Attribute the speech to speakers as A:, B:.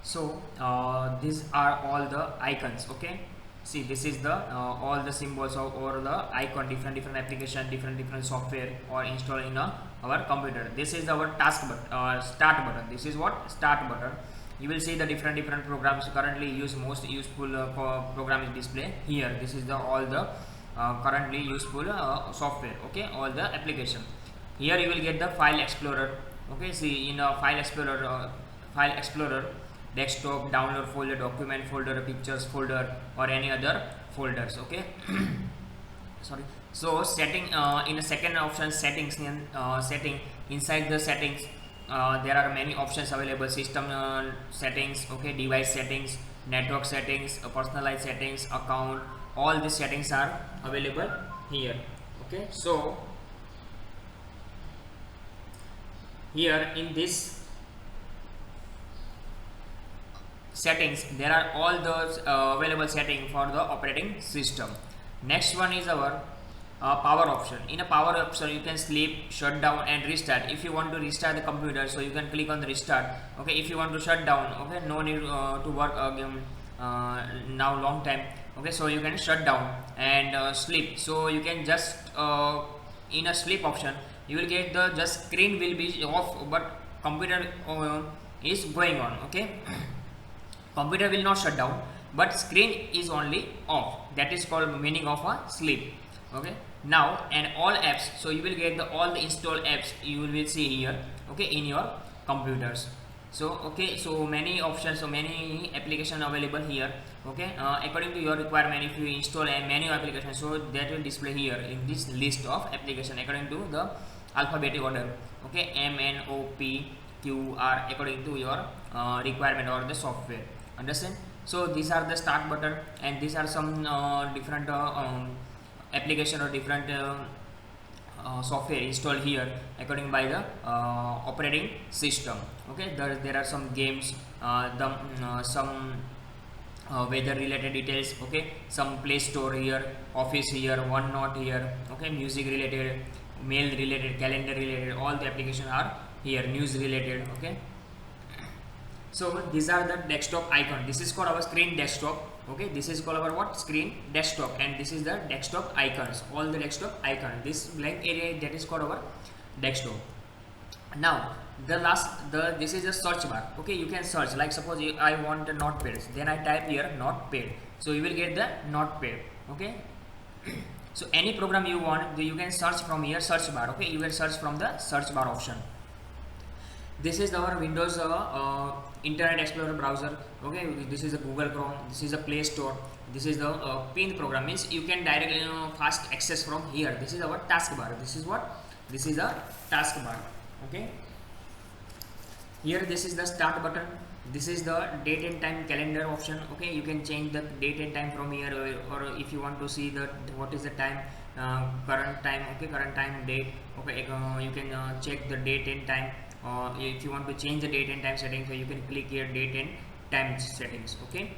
A: So these are all the icons. Okay, see, this is the all the symbols of or the icon, different application, different software or install in our computer. This is our task start button. This is what start button. You will see the different programs currently used. Most useful program is display here. This is the all the currently useful software. Okay, all the application. Here you will get the file explorer. Okay, see, in a file explorer, desktop, download folder, document folder, pictures folder, or any other folders. Okay. Sorry. So setting in a second option, settings, setting, inside the settings there are many options available. System settings, okay, device settings, network settings, personalized settings, account, all these settings are available here. Okay, so here in this settings there are all those available setting for the operating system. Next one is our power option. In a power option you can sleep, shut down and restart. If you want to restart the computer, so you can click on the restart. Okay, if you want to shut down, okay, no need to work now long time. Okay, so you can shut down and sleep. So you can just in a sleep option you will get the just screen will be off but computer is going on. Okay. Computer will not shut down but screen is only off. That is called meaning of a sleep. Okay, now and all apps, so you will get the all the installed apps you will see here. Okay, in your computers. So okay, so many options, so many application available here. Okay, according to your requirement, if you install a menu application, so that will display here in this list of application according to the alphabetic order. Okay, M N O P Q R according to your requirement or the software. Understand? So these are the start button and these are some different application or different software installed here according by the operating system. Okay, there are some games, some weather related details. Okay, some Play Store here, Office here, OneNote here. Okay, music related, mail related, calendar related, all the applications are here, news related. Okay, so these are the desktop icon. This is called our screen desktop. Okay, this is called our what, screen desktop, and this is the desktop icons, all the desktop icon. This blank area, that is called our desktop. Now this is a search bar. Okay, you can search, like suppose I want a notepad, then I type here notepad, so you will get the notepad. Okay. So any program you want, you can search from here, search bar. Okay, you will search from the search bar option. This is our Windows Internet Explorer browser. Okay, this is a Google Chrome, this is a Play Store, this is the pin program, means you can directly fast access from here. This is our taskbar. This is what, this is a taskbar. Okay, here this is the start button. This is the date and time calendar option. Okay, you can change the date and time from here, or if you want to see the what is the time, current time. Okay, current time, date. Okay, you can check the date and time. If you want to change the date and time settings, so you can click here date and time settings. Okay,